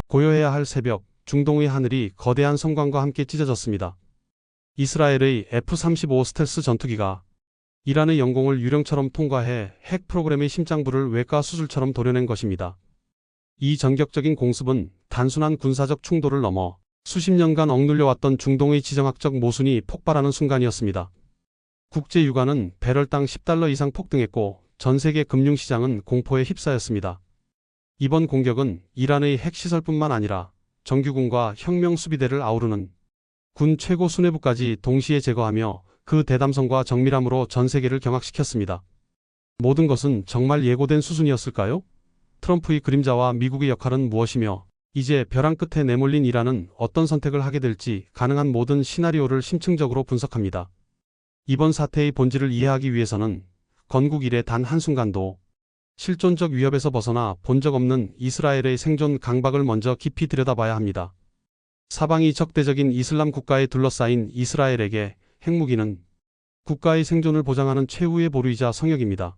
고요해야 할 새벽, 중동의 하늘이 거대한 성광과 함께 찢어졌습니다. 이스라엘의 F-35 스텔스 전투기가 이란의 영공을 유령처럼 통과해 핵 프로그램의 심장부를 외과 수술처럼 도려낸 것입니다. 이 전격적인 공습은 단순한 군사적 충돌을 넘어 수십 년간 억눌려왔던 중동의 지정학적 모순이 폭발하는 순간이었습니다. 국제 유가는 배럴당 $10 이상 폭등했고 전 세계 금융시장은 공포에 휩싸였습니다. 이번 공격은 이란의 핵시설뿐만 아니라 정규군과 혁명수비대를 아우르는 군 최고 수뇌부까지 동시에 제거하며 그 대담성과 정밀함으로 전 세계를 경악시켰습니다. 모든 것은 정말 예고된 수순이었을까요? 트럼프의 그림자와 미국의 역할은 무엇이며 이제 벼랑 끝에 내몰린 이란은 어떤 선택을 하게 될지 가능한 모든 시나리오를 심층적으로 분석합니다. 이번 사태의 본질을 이해하기 위해서는 건국 이래 단 한순간도 실존적 위협에서 벗어나 본 적 없는 이스라엘의 생존 강박을 먼저 깊이 들여다봐야 합니다. 사방이 적대적인 이슬람 국가에 둘러싸인 이스라엘에게 핵무기는 국가의 생존을 보장하는 최후의 보루이자 성역입니다.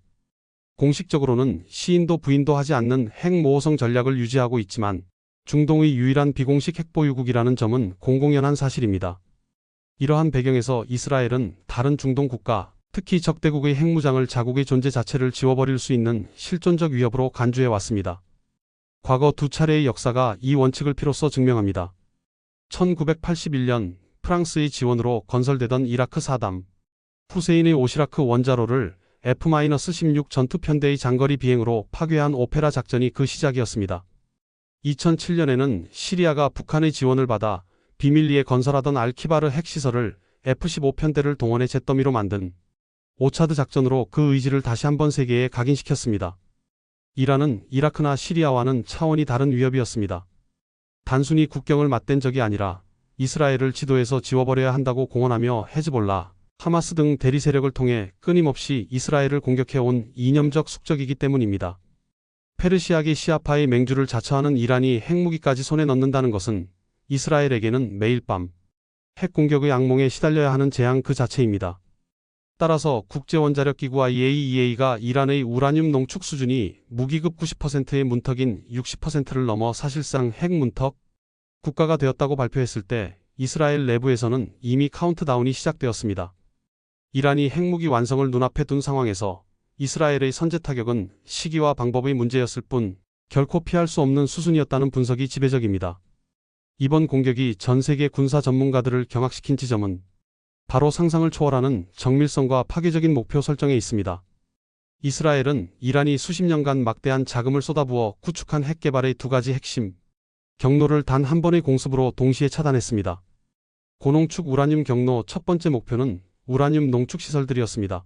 공식적으로는 시인도 부인도 하지 않는 핵모호성 전략을 유지하고 있지만 중동의 유일한 비공식 핵보유국이라는 점은 공공연한 사실입니다. 이러한 배경에서 이스라엘은 다른 중동 국가, 특히 적대국의 핵무장을 자국의 존재 자체를 지워버릴 수 있는 실존적 위협으로 간주해 왔습니다. 과거 두 차례의 역사가 이 원칙을 피로써 증명합니다. 1981년 프랑스의 지원으로 건설되던 이라크 사담 후세인의 오시라크 원자로를 F-16 전투편대의 장거리 비행으로 파괴한 오페라 작전이 그 시작이었습니다. 2007년에는 시리아가 북한의 지원을 받아 비밀리에 건설하던 알키바르 핵시설을 F-15편대를 동원해 잿더미로 만든 오차드 작전으로 그 의지를 다시 한번 세계에 각인시켰습니다. 이란은 이라크나 시리아와는 차원이 다른 위협이었습니다. 단순히 국경을 맞댄 적이 아니라 이스라엘을 지도에서 지워버려야 한다고 공언하며 헤즈볼라, 하마스 등 대리 세력을 통해 끊임없이 이스라엘을 공격해온 이념적 숙적이기 때문입니다. 페르시아계 시아파의 맹주를 자처하는 이란이 핵무기까지 손에 넣는다는 것은 이스라엘에게는 매일 밤 핵공격의 악몽에 시달려야 하는 재앙 그 자체입니다. 따라서 국제원자력기구와 IAEA가 이란의 우라늄 농축 수준이 무기급 90%의 문턱인 60%를 넘어 사실상 핵문턱 국가가 되었다고 발표했을 때 이스라엘 내부에서는 이미 카운트다운이 시작되었습니다. 이란이 핵무기 완성을 눈앞에 둔 상황에서 이스라엘의 선제 타격은 시기와 방법의 문제였을 뿐 결코 피할 수 없는 수순이었다는 분석이 지배적입니다. 이번 공격이 전 세계 군사 전문가들을 경악시킨 지점은 바로 상상을 초월하는 정밀성과 파괴적인 목표 설정에 있습니다. 이스라엘은 이란이 수십 년간 막대한 자금을 쏟아부어 구축한 핵 개발의 두 가지 핵심 경로를 단 한 번의 공습으로 동시에 차단했습니다. 고농축 우라늄 경로 첫 번째 목표는 우라늄 농축 시설들이었습니다.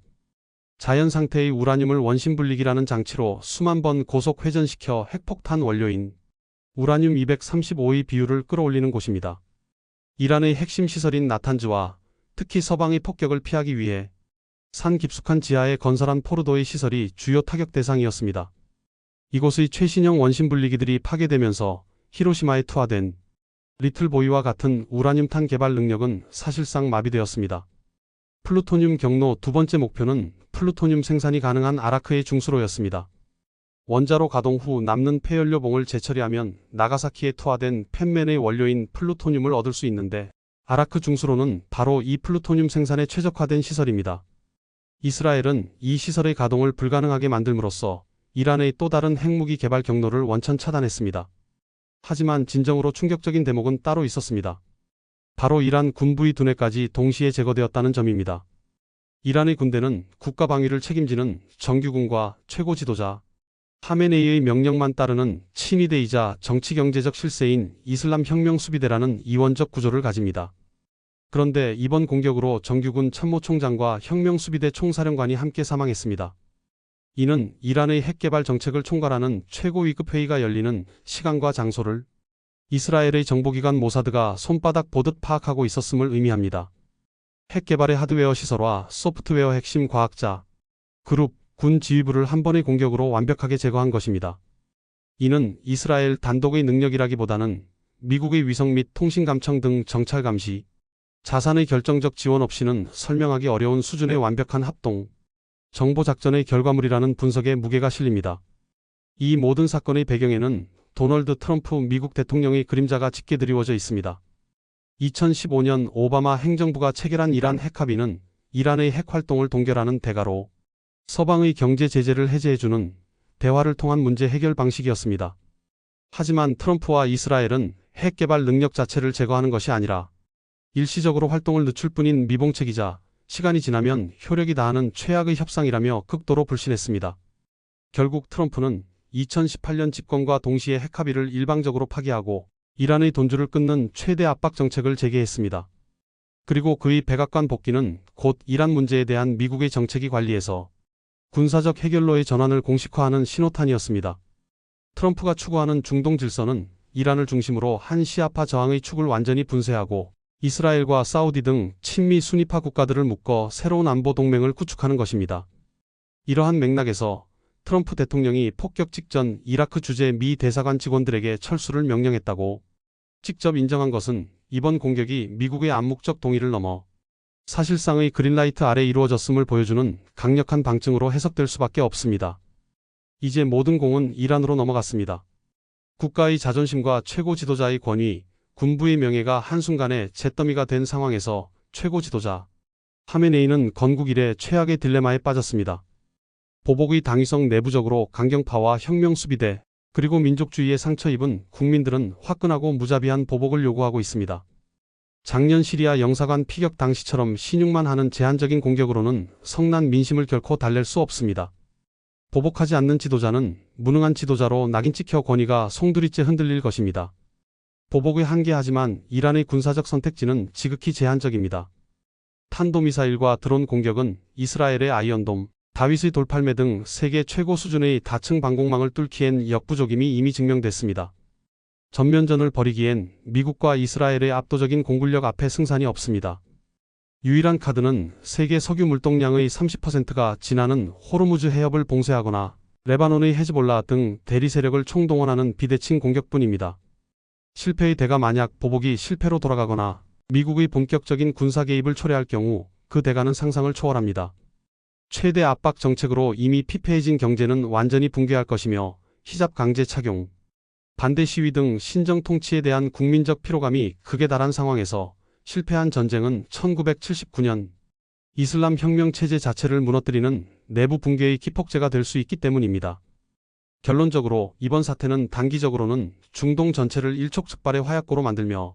자연 상태의 우라늄을 원심분리기라는 장치로 수만 번 고속 회전시켜 핵폭탄 원료인 우라늄 235의 비율을 끌어올리는 곳입니다. 이란의 핵심 시설인 나탄즈와 특히 서방의 폭격을 피하기 위해 산 깊숙한 지하에 건설한 포르도의 시설이 주요 타격 대상이었습니다. 이곳의 최신형 원심분리기들이 파괴되면서 히로시마에 투하된 리틀보이와 같은 우라늄탄 개발 능력은 사실상 마비되었습니다. 플루토늄 경로 두 번째 목표는 플루토늄 생산이 가능한 아라크의 중수로였습니다. 원자로 가동 후 남는 폐연료봉을 재처리하면 나가사키에 투하된 펜맨의 원료인 플루토늄을 얻을 수 있는데 아라크 중수로는 바로 이 플루토늄 생산에 최적화된 시설입니다. 이스라엘은 이 시설의 가동을 불가능하게 만들므로써 이란의 또 다른 핵무기 개발 경로를 원천 차단했습니다. 하지만 진정으로 충격적인 대목은 따로 있었습니다. 바로 이란 군부의 두뇌까지 동시에 제거되었다는 점입니다. 이란의 군대는 국가 방위를 책임지는 정규군과 최고 지도자 하메네이의 명령만 따르는 친위대이자 정치경제적 실세인 이슬람 혁명 수비대라는 이원적 구조를 가집니다. 그런데 이번 공격으로 정규군 참모총장과 혁명 수비대 총사령관이 함께 사망했습니다. 이는 이란의 핵개발 정책을 총괄하는 최고위급 회의가 열리는 시간과 장소를 이스라엘의 정보기관 모사드가 손바닥 보듯 파악하고 있었음을 의미합니다. 핵개발의 하드웨어 시설과 소프트웨어 핵심 과학자, 그룹, 군 지휘부를 한 번의 공격으로 완벽하게 제거한 것입니다. 이는 이스라엘 단독의 능력이라기보다는 미국의 위성 및 통신감청 등 정찰 감시, 자산의 결정적 지원 없이는 설명하기 어려운 수준의 완벽한 합동, 정보작전의 결과물이라는 분석에 무게가 실립니다. 이 모든 사건의 배경에는 도널드 트럼프 미국 대통령의 그림자가 짙게 드리워져 있습니다. 2015년 오바마 행정부가 체결한 이란 핵합의는 이란의 핵활동을 동결하는 대가로 서방의 경제 제재를 해제해주는 대화를 통한 문제 해결 방식이었습니다. 하지만 트럼프와 이스라엘은 핵 개발 능력 자체를 제거하는 것이 아니라 일시적으로 활동을 늦출 뿐인 미봉책이자 시간이 지나면 효력이 다하는 최악의 협상이라며 극도로 불신했습니다. 결국 트럼프는 2018년 집권과 동시에 핵합의를 일방적으로 파기하고 이란의 돈줄을 끊는 최대 압박 정책을 재개했습니다. 그리고 그의 백악관 복귀는 곧 이란 문제에 대한 미국의 정책이 관리에서 군사적 해결로의 전환을 공식화하는 신호탄이었습니다. 트럼프가 추구하는 중동 질서는 이란을 중심으로 한 시아파 저항의 축을 완전히 분쇄하고 이스라엘과 사우디 등 친미 순위파 국가들을 묶어 새로운 안보 동맹을 구축하는 것입니다. 이러한 맥락에서 트럼프 대통령이 폭격 직전 이라크 주재 미 대사관 직원들에게 철수를 명령했다고 직접 인정한 것은 이번 공격이 미국의 암묵적 동의를 넘어 사실상의 그린라이트 아래 이루어졌음을 보여주는 강력한 방증으로 해석될 수밖에 없습니다. 이제 모든 공은 이란으로 넘어갔습니다. 국가의 자존심과 최고 지도자의 권위, 군부의 명예가 한순간에 잿더미가 된 상황에서 최고 지도자 하메네이는 건국 이래 최악의 딜레마에 빠졌습니다. 보복의 당위성 내부적으로 강경파와 혁명수비대 그리고 민족주의에 상처 입은 국민들은 화끈하고 무자비한 보복을 요구하고 있습니다. 작년 시리아 영사관 피격 당시처럼 신용만 하는 제한적인 공격으로는 성난 민심을 결코 달랠 수 없습니다. 보복하지 않는 지도자는 무능한 지도자로 낙인 찍혀 권위가 송두리째 흔들릴 것입니다. 보복의 한계하지만 이란의 군사적 선택지는 지극히 제한적입니다. 탄도미사일과 드론 공격은 이스라엘의 아이언돔, 다윗의 돌팔매 등 세계 최고 수준의 다층 방공망을 뚫기엔 역부족임이 이미 증명됐습니다. 전면전을 벌이기엔 미국과 이스라엘의 압도적인 공군력 앞에 승산이 없습니다. 유일한 카드는 세계 석유 물동량의 30%가 지나는 호르무즈 해협을 봉쇄하거나 레바논의 헤즈볼라 등 대리 세력을 총동원하는 비대칭 공격뿐입니다. 실패의 대가 만약 보복이 실패로 돌아가거나 미국의 본격적인 군사 개입을 초래할 경우 그 대가는 상상을 초월합니다. 최대 압박 정책으로 이미 피폐해진 경제는 완전히 붕괴할 것이며 히잡 강제 착용, 반대 시위 등 신정 통치에 대한 국민적 피로감이 극에 달한 상황에서 실패한 전쟁은 1979년 이슬람 혁명 체제 자체를 무너뜨리는 내부 붕괴의 기폭제가 될 수 있기 때문입니다. 결론적으로 이번 사태는 단기적으로는 중동 전체를 일촉즉발의 화약고로 만들며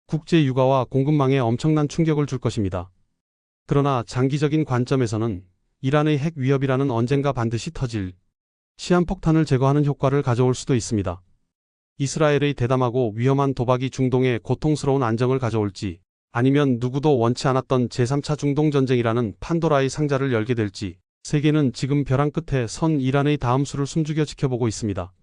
국제 유가와 공급망에 엄청난 충격을 줄 것입니다. 그러나 장기적인 관점에서는 이란의 핵 위협이라는 언젠가 반드시 터질 시한폭탄을 제거하는 효과를 가져올 수도 있습니다. 이스라엘의 대담하고 위험한 도박이 중동에 고통스러운 안정을 가져올지 아니면 누구도 원치 않았던 제3차 중동전쟁이라는 판도라의 상자를 열게 될지 세계는 지금 벼랑 끝에 선 이란의 다음 수를 숨죽여 지켜보고 있습니다.